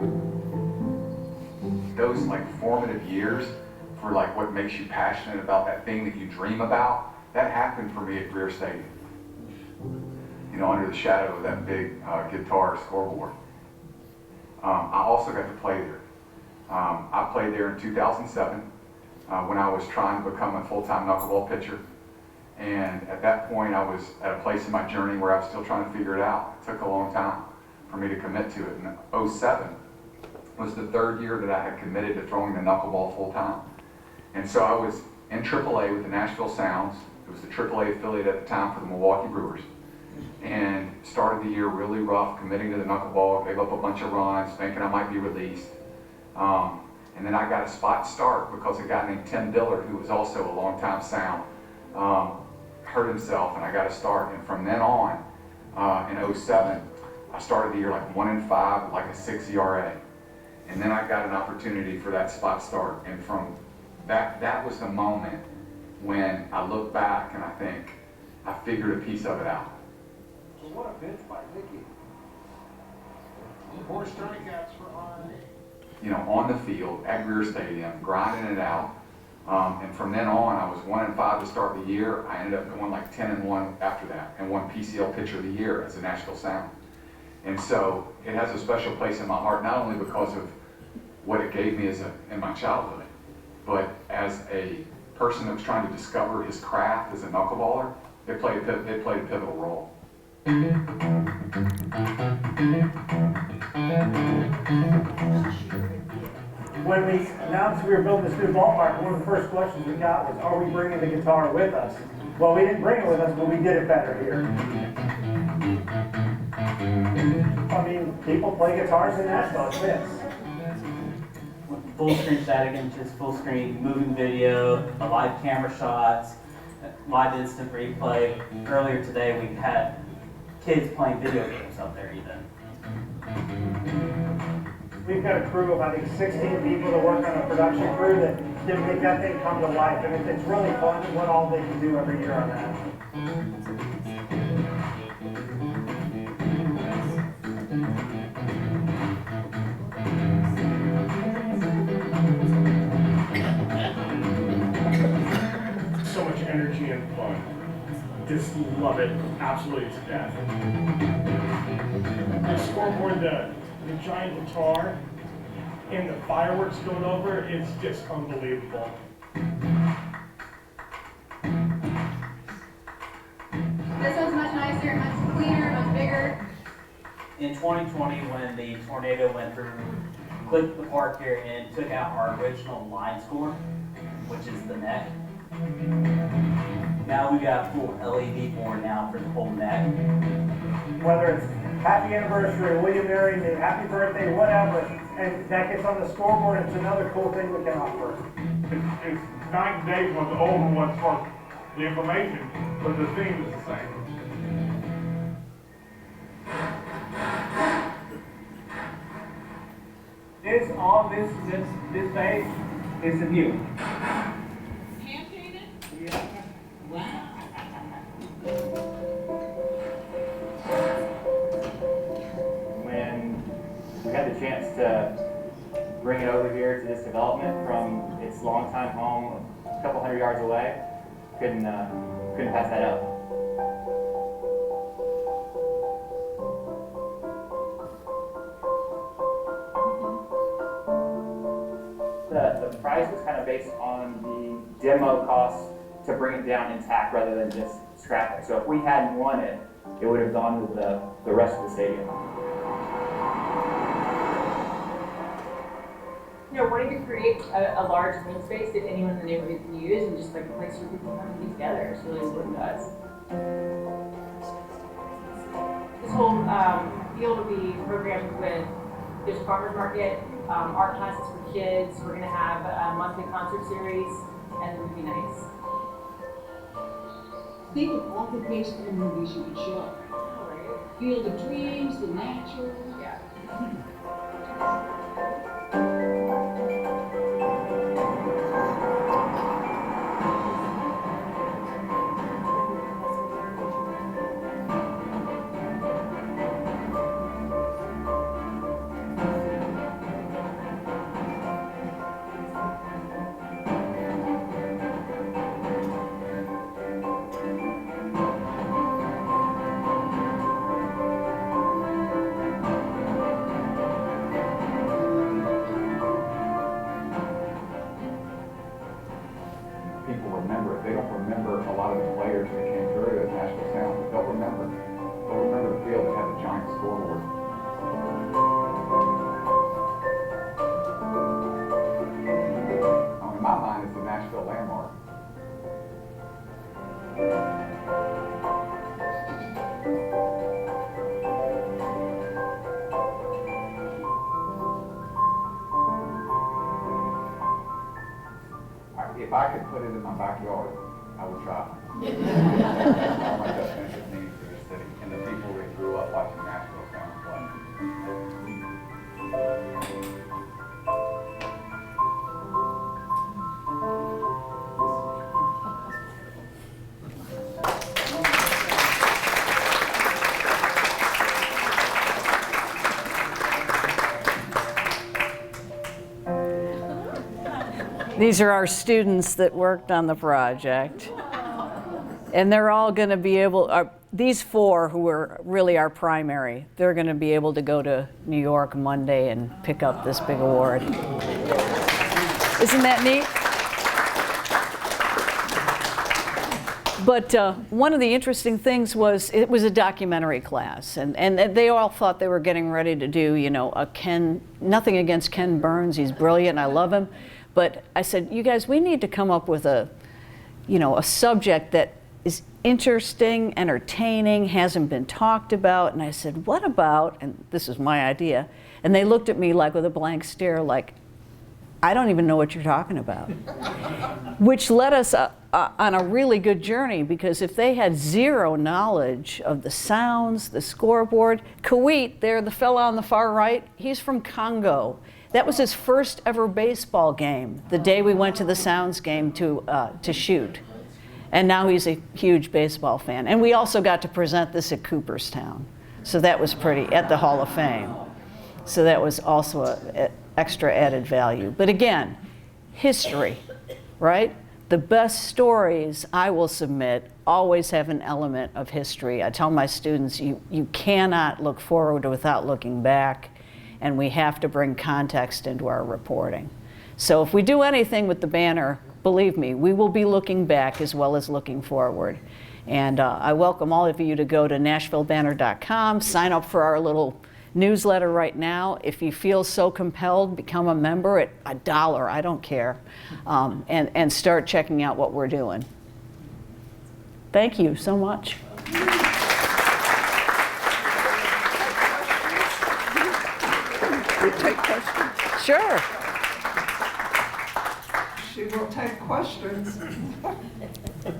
Those like formative years for like what makes you passionate about that thing that you dream about, that happened for me at Greer Stadium. You know, under the shadow of that big guitar scoreboard. I also got to play there. I played there in 2007 when I was trying to become a full-time knuckleball pitcher. And at that point, I was at a place in my journey where I was still trying to figure it out. It took a long time for me to commit to it. And 2007 was the third year that I had committed to throwing the knuckleball full-time. And so I was in AAA with the Nashville Sounds. It was the AAA affiliate at the time for the Milwaukee Brewers. And started the year really rough, committing to the knuckleball, gave up a bunch of runs, thinking I might be released. And then I got a spot start because a guy named Tim Dillard, who was also a longtime Sound, hurt himself, and I got a start. And from then on, in 2007, I started the year like 1-5 with like a 6 ERA. And then I got an opportunity for that spot start. And from that was the moment when I look back and I think I figured a piece of it out. So what a pitch by Mickey. 4 strikeouts for R. You know, on the field at Greer Stadium, grinding it out. And from then on, I was 1-5 to start the year. I ended up going like 10-1 after that, and won PCL Pitcher of the Year as a Nashville Sound. And so it has a special place in my heart, not only because of what it gave me in my childhood, but as a person that was trying to discover his craft as a knuckleballer, it played a pivotal role. When we announced we were building this new ballpark, one of the first questions we got was, are we bringing the guitar with us? Well, we didn't bring it with us, but we did it better here. I mean, people play guitars in Nashville, it fits. Full screen static images, full screen moving video, live camera shots, live instant replay. Earlier today we had kids playing video games up there even. We've got a crew of, I think, 16 people that work on a production crew that can make that thing come to life. And it's really fun what all they can do every year on that. So much energy and fun. Just love it absolutely to death. The scoreboard, the giant guitar, and the fireworks going over, it's just unbelievable. This one's much nicer, much cleaner, much bigger. In 2020, when the tornado went through, clipped the park here and took out our original line score, which is the neck. Now we got full LED board now for the whole neck. Whether it's happy anniversary, William Mary, happy birthday, whatever, and that gets on the scoreboard, it's another cool thing we can offer. It's night and day from the old one for the information, but the theme is the same. This, all this page is the view. Hand painted? Yeah. Wow. When we had the chance to bring it over here to this development from its longtime home a couple hundred yards away, couldn't pass that up. The price was kind of based on the demo cost to bring it down intact rather than just scrap it. So if we hadn't won it, it would have gone with the rest of the stadium. You know, wanting to create a large green space that anyone in the neighborhood can use and just like a place where people come to be together is really what it does. This whole field will be programmed with, there's a farmer's market, art classes for kids, we're going to have a monthly concert series, and movie nights. Think of all the baseball movies you could show. Field of Dreams, The Natural. Yeah. it in my backyard, I would try. That's all my definition means for the city and the people that grew up watching Nashville Sounds play. These are our students that worked on the project. And they're all going to be able, these four who were really our primary, they're going to be able to go to New York Monday and pick up this big award. Isn't that neat? But one of the interesting things was it was a documentary class, and they all thought they were getting ready to do, you know, a nothing against Ken Burns, he's brilliant, I love him. But I said, you guys, we need to come up with a subject that is interesting, entertaining, hasn't been talked about. And I said, what about, and this is my idea, and they looked at me like with a blank stare, like, I don't even know what you're talking about. Which led us on a really good journey, because if they had zero knowledge of the sounds, the scoreboard, Kawit, there, the fella on the far right, he's from Congo. That was his first ever baseball game, the day we went to the Sounds game to shoot. And now he's a huge baseball fan. And we also got to present this at Cooperstown. So that was pretty, at the Hall of Fame. So that was also an extra added value. But again, history, right? The best stories I will submit always have an element of history. I tell my students, you cannot look forward without looking back. And we have to bring context into our reporting. So if we do anything with the banner, believe me, we will be looking back as well as looking forward. And I welcome all of you to go to NashvilleBanner.com, sign up for our little newsletter right now. If you feel so compelled, become a member at $1, I don't care, and start checking out what we're doing. Thank you so much. Take questions. Sure. She will take questions.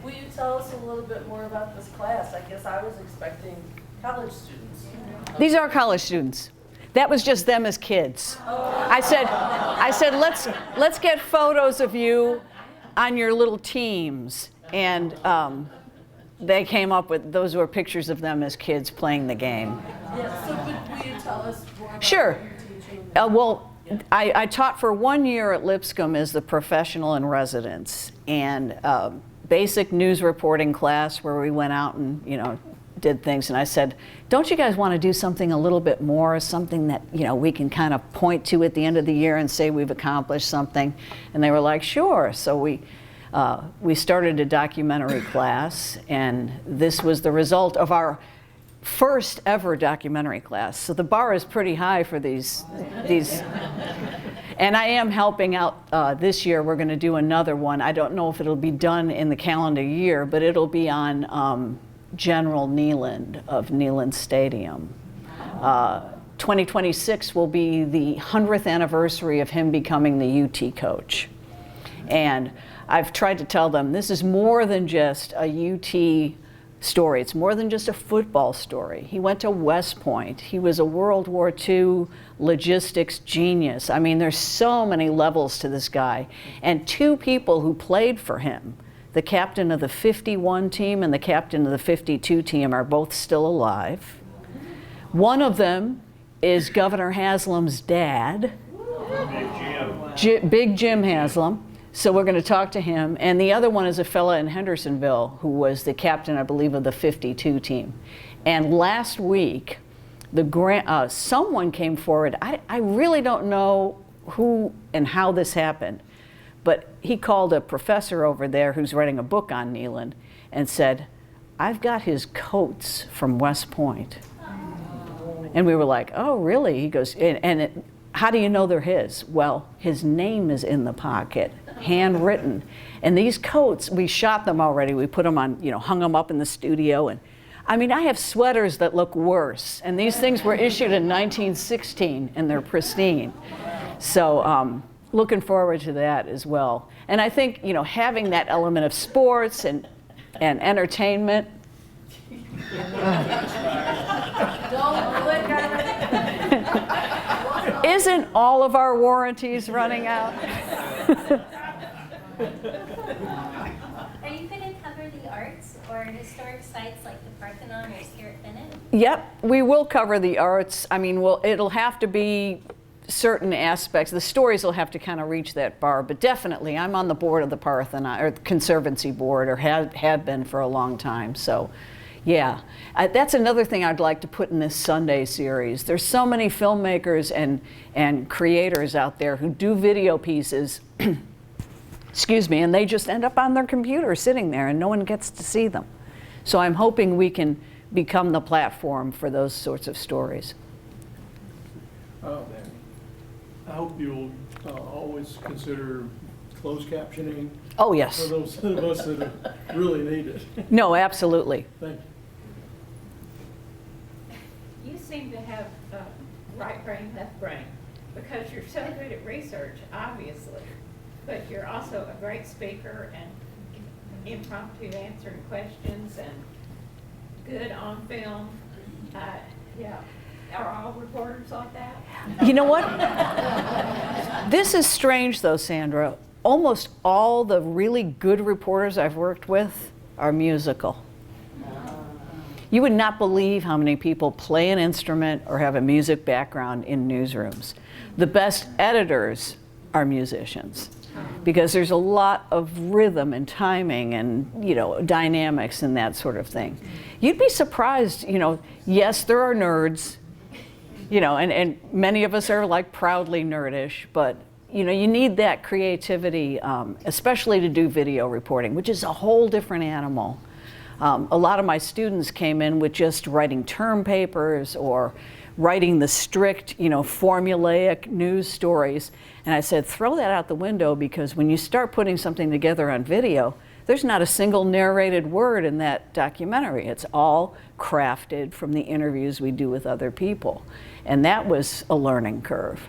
Will you tell us a little bit more about this class? I guess I was expecting college students. These are college students. That was just them as kids. I said, let's get photos of you on your little teams, and they came up with, those were pictures of them as kids playing the game. Yeah. So, but will you tell us more about Sure. what you're teaching? Well, I taught for 1 year at Lipscomb as the professional in residence, and basic news reporting class where we went out and did things. And I said, don't you guys want to do something a little bit more, something that we can kind of point to at the end of the year and say we've accomplished something? And they were like, sure. So we started a documentary class, and this was the result of our first ever documentary class. So the bar is pretty high for these. And I am helping out this year. We're going to do another one. I don't know if it'll be done in the calendar year, but it'll be on General Neyland of Neyland Stadium. 2026 will be the 100th anniversary of him becoming the UT coach. And I've tried to tell them this is more than just a UT story. It's more than just a football story. He went to West Point. He was a World War II logistics genius. I mean, there's so many levels to this guy. And two people who played for him, the captain of the 51 team and the captain of the 52 team, are both still alive. One of them is Governor Haslam's dad, Big Jim Haslam. So we're going to talk to him. And the other one is a fella in Hendersonville who was the captain, I believe, of the 52 team. And last week, someone came forward. I really don't know who and how this happened, but he called a professor over there who's writing a book on Neyland and said, I've got his coats from West Point. And we were like, oh, really? He goes, how do you know they're his? Well, his name is in the pocket, handwritten. And these coats, we shot them already. We put them on, hung them up in the studio. And I mean, I have sweaters that look worse. And these things were issued in 1916 and they're pristine. So looking forward to that as well. And I think, you know, having that element of sports and entertainment. Don't click on it. Isn't all of our warranties running out? Are you going to cover the arts or historic sites like the Parthenon or Spirit Bennett? Yep, we will cover the arts. I mean, it'll have to be certain aspects. The stories will have to kind of reach that bar, but definitely I'm on the board of the Parthenon, or the Conservancy Board, or had been for a long time. So yeah, that's another thing I'd like to put in this Sunday series. There's so many filmmakers and creators out there who do video pieces, excuse me, and they just end up on their computer sitting there and no one gets to see them. So I'm hoping we can become the platform for those sorts of stories. I hope you'll always consider closed captioning. Oh, yes. For those of us that really need it. No, absolutely. Thank you. You seem to have right brain, left brain, because you're so good at research, obviously, but you're also a great speaker and impromptu answering questions and good on film. Yeah. Are all reporters like that? You know what? This is strange though, Sandra. Almost all the really good reporters I've worked with are musical. You would not believe how many people play an instrument or have a music background in newsrooms. The best editors are musicians because there's a lot of rhythm and timing and, you know, dynamics and that sort of thing. You'd be surprised, you know, yes, there are nerds, you know, and many of us are like proudly nerdish, but you know, you need that creativity, especially to do video reporting, which is a whole different animal. A lot of my students came in with just writing term papers or writing the strict, you know, formulaic news stories. And I said, throw that out the window, because when you start putting something together on video, there's not a single narrated word in that documentary. It's all crafted from the interviews we do with other people. And that was a learning curve.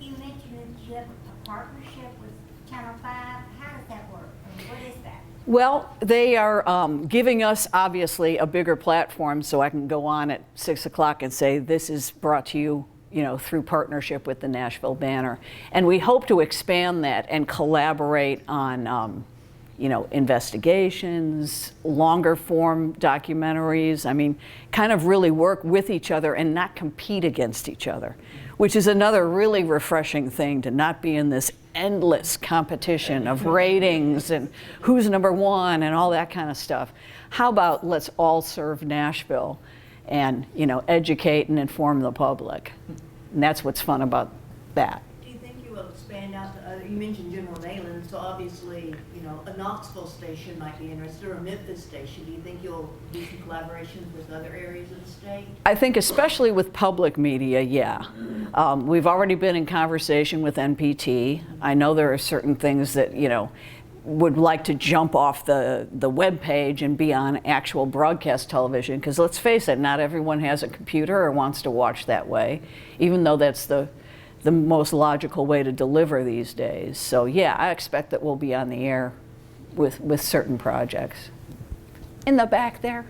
You mentioned that you have a partnership with Channel 5. How does that work? And what is that? Well, they are giving us, obviously, a bigger platform so I can go on at 6 o'clock and say, this is brought to you, you know, through partnership with the Nashville Banner. And we hope to expand that and collaborate on, you know, investigations, longer form documentaries. I mean, kind of really work with each other and not compete against each other, which is another really refreshing thing, to not be in this endless competition of ratings and who's number one and all that kind of stuff. How about let's all serve Nashville and, you know, educate and inform the public. And that's what's fun about that. Do you think you will expand out to other, you mentioned General Nayland, so obviously, you know, a Knoxville station might be interested, or a Memphis station. Do you think you'll do some collaborations with other areas of the state? I think especially with public media, yeah. We've already been in conversation with NPT. I know there are certain things that, you know, would like to jump off the web page and be on actual broadcast television, because let's face it, not everyone has a computer or wants to watch that way, even though that's the most logical way to deliver these days. So yeah, I expect that we'll be on the air with certain projects. In the back there?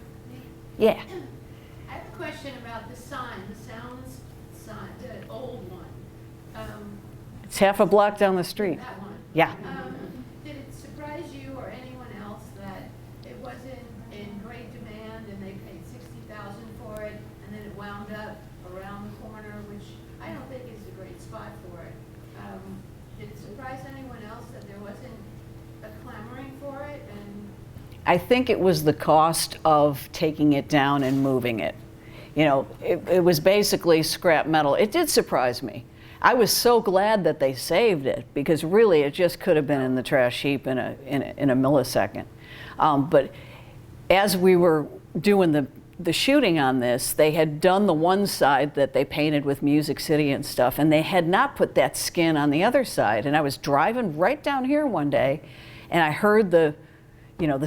Yeah. I have a question about the sign, the Sounds sign, the old one. It's half a block down the street. That one. Yeah. Did it surprise you or anyone else that it wasn't in great demand and they paid $60,000 for it, and then it wound up around the corner, which I don't think is a great spot for it. Did it surprise anyone else that there wasn't a clamoring for it? And I think it was the cost of taking it down and moving it. You know, it was basically scrap metal. It did surprise me. I was so glad that they saved it, because really it just could have been in the trash heap in a millisecond. But as we were doing the shooting on this, they had done the one side that they painted with Music City and stuff, and they had not put that skin on the other side. And I was driving right down here one day, and I heard the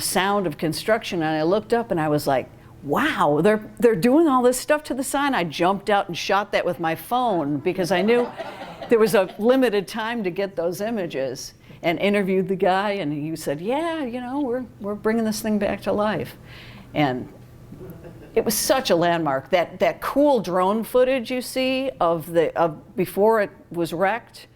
sound of construction, and I looked up and I was like, wow, they're doing all this stuff to the sign. I jumped out and shot that with my phone, because I knew there was a limited time to get those images, and interviewed the guy, and he said, yeah, you know, we're bringing this thing back to life. And it was such a landmark. That cool drone footage you see of before it was wrecked,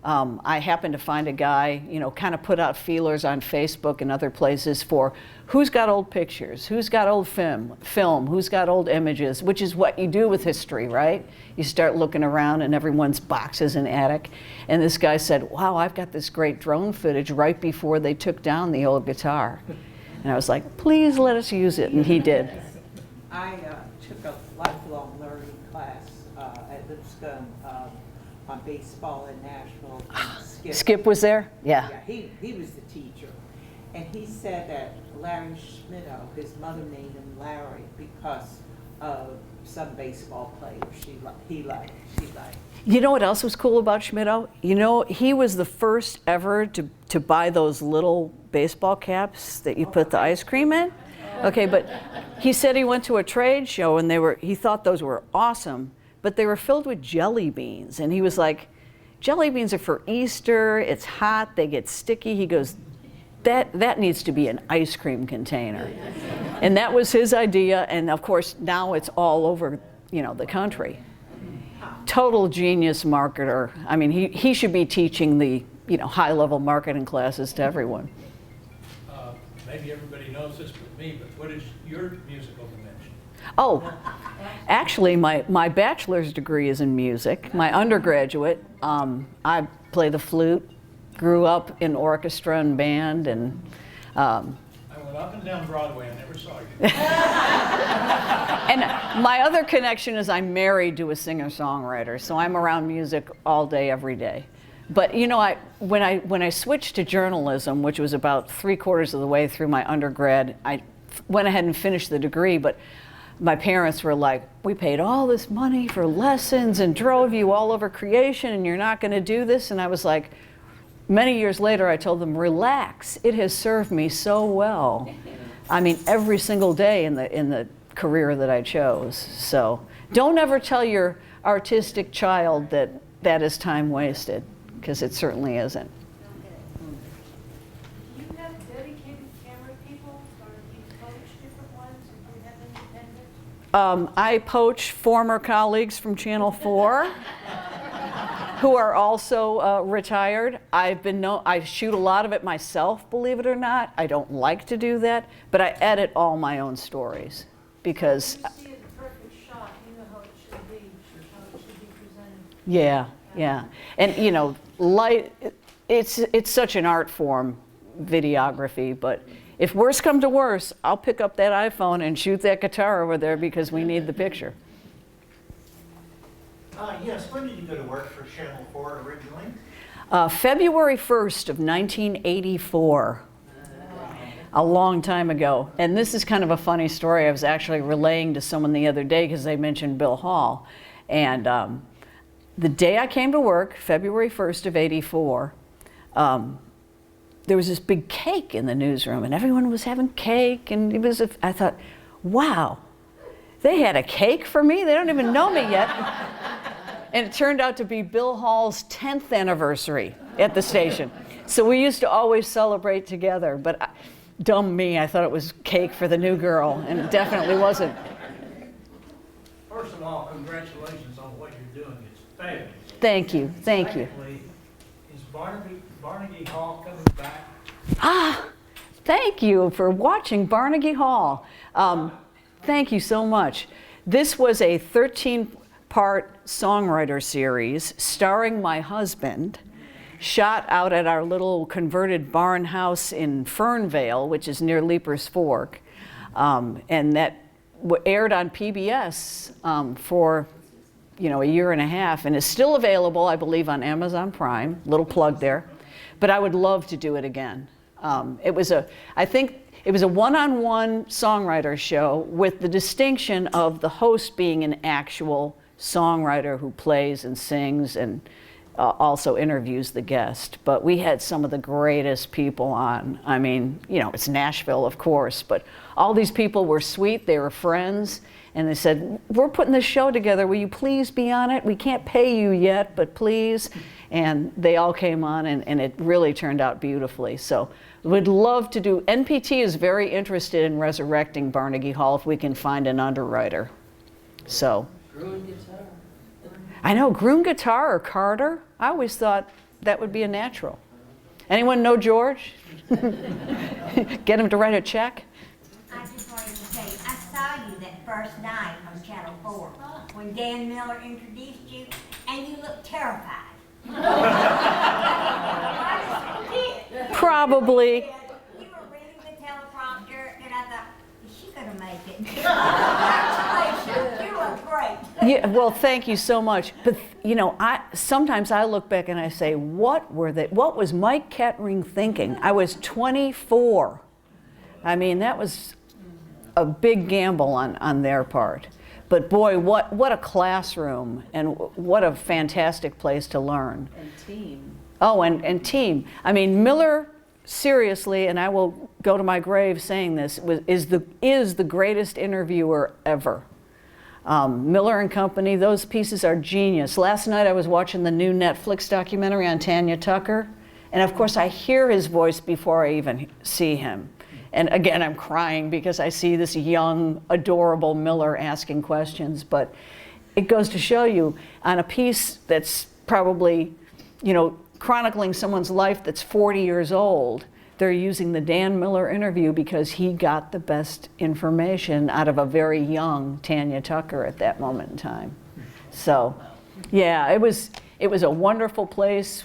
I happened to find a guy, you know, kind of put out feelers on Facebook and other places for who's got old pictures, who's got old film, who's got old images, which is what you do with history, right? You start looking around in everyone's boxes and attic. And this guy said, wow, I've got this great drone footage right before they took down the old guitar. And I was like, please let us use it, and he did. I took a lifelong learning class at Lipscomb on baseball in Nashville. Skip was there? Yeah. Yeah, he was the teacher. And he said that Larry Schmittou, his mother named him Larry because of some baseball player he liked. You know what else was cool about Schmittou? You know, he was the first ever to buy those little baseball caps that you put the ice cream in. Okay, but he said he went to a trade show and he thought those were awesome, but they were filled with jelly beans. And he was like, jelly beans are for Easter, it's hot, they get sticky. He goes, that needs to be an ice cream container. And that was his idea, and of course now it's all over, you know, the country. Total genius marketer. I mean, he should be teaching the, you know, high-level marketing classes to everyone. Maybe everybody knows this but me, but what is your musical dimension? Oh, actually, my bachelor's degree is in music. My undergraduate, I play the flute, grew up in orchestra and band, and I went up and down Broadway, I never saw you. And my other connection is I'm married to a singer-songwriter, so I'm around music all day, every day. But you know, when I switched to journalism, which was about 3/4 of the way through my undergrad, I went ahead and finished the degree, but my parents were like, we paid all this money for lessons and drove you all over creation and you're not gonna do this? And I was like, many years later, I told them, relax, it has served me so well. I mean, every single day in the career that I chose. So don't ever tell your artistic child that is time wasted, because it certainly isn't. Do you have dedicated camera people, or do you coach different ones, or do you have independent? I poach former colleagues from Channel 4 who are also retired. I shoot a lot of it myself, believe it or not. I don't like to do that, but I edit all my own stories because. You see the perfect shot, you know how it should be, how it should be presented. Yeah, yeah, and you know, light. It's such an art form, videography. But if worse come to worse, I'll pick up that iPhone and shoot that guitar over there because we need the picture. Yes, when did you go to work for Channel 4 originally? February 1st of 1984. A long time ago. And this is kind of a funny story. I was actually relaying to someone the other day because they mentioned Bill Hall. And the day I came to work, February 1st of 84, there was this big cake in the newsroom and everyone was having cake, and it was, I thought, wow, they had a cake for me? They don't even know me yet. And it turned out to be Bill Hall's 10th anniversary at the station. So we used to always celebrate together, but dumb me, I thought it was cake for the new girl, and it definitely wasn't. First of all, congratulations on what you're doing. It's fabulous. Thank you, thank you. Secondly, is Barnegie Hall coming back? Ah, thank you for watching Barnegie Hall. Thank you so much. This was a 13-part songwriter series starring my husband, shot out at our little converted barn house in Fernvale, which is near Leaper's Fork. And that aired on PBS for, you know, a year and a half, and is still available, I believe, on Amazon Prime. Little plug there. But I would love to do it again. I think it was a one-on-one songwriter show with the distinction of the host being an actual songwriter who plays and sings and also interviews the guest. But we had some of the greatest people on. I mean, you know, it's Nashville, of course, but all these people were sweet, they were friends, and they said, we're putting this show together, will you please be on it? We can't pay you yet, but please. And they all came on, and it really turned out beautifully. So we'd love to do, NPT is very interested in resurrecting Barnegie Hall if we can find an underwriter. So. Gruen guitar. I know, Gruen guitar or Carter. I always thought that would be a natural. Anyone know George? Get him to write a check? I just wanted to tell you, I saw you that first night on Channel 4 when Dan Miller introduced you, and you looked terrified. Probably. You were reading the teleprompter, and I thought, is she going to make it? Congratulations, you look great. Yeah, well, thank you so much. But you know, sometimes I look back and I say, what was Mike Kettering thinking? I was 24. I mean, that was a big gamble on their part. But boy, what a classroom, and what a fantastic place to learn. And team. Oh, and team. I mean, Miller, seriously, and I will go to my grave saying this, is the greatest interviewer ever. Miller and Company, those pieces are genius. Last night I was watching the new Netflix documentary on Tanya Tucker, and of course I hear his voice before I even see him. And again, I'm crying because I see this young, adorable Miller asking questions, but it goes to show you, on a piece that's probably, you know, chronicling someone's life that's 40 years old, they're using the Dan Miller interview because he got the best information out of a very young Tanya Tucker at that moment in time. So, yeah, it was a wonderful place.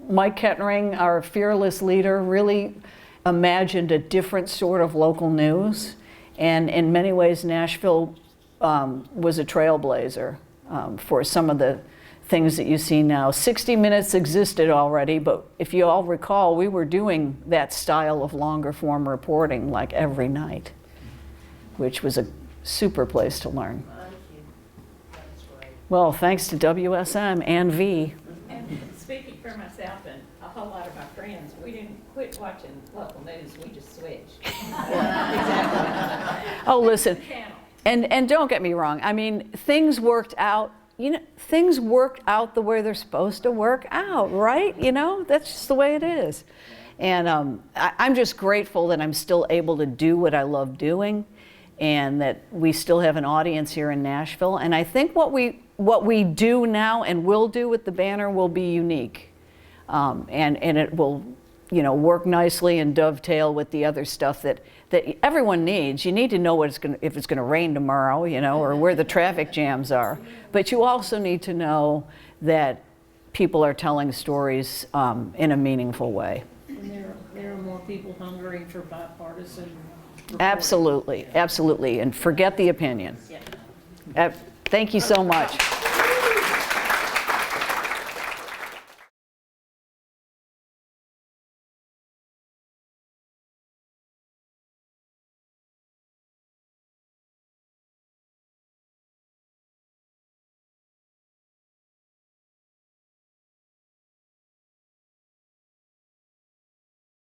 Mike Kettering, our fearless leader, really imagined a different sort of local news, and in many ways Nashville was a trailblazer for some of the things that you see now. 60 Minutes existed already, but if you all recall, we were doing that style of longer form reporting like every night, which was a super place to learn. Well, thanks to WSM and V. And speaking for myself and a whole lot of my friends, we didn't quit watching local news, we just switched. Exactly. Oh, listen, and don't get me wrong, I mean, things worked out. You know, things work out the way they're supposed to work out, right? You know, that's just the way it is. And I'm just grateful that I'm still able to do what I love doing, and that we still have an audience here in Nashville. And I think what we do now and will do with the banner will be unique. And it will, you know, work nicely and dovetail with the other stuff that everyone needs. You need to know if it's going to rain tomorrow, you know, or where the traffic jams are. But you also need to know that people are telling stories in a meaningful way. And there are more people hungry for bipartisan reporting. Absolutely, absolutely. And forget the opinion. Yeah. Thank you so much.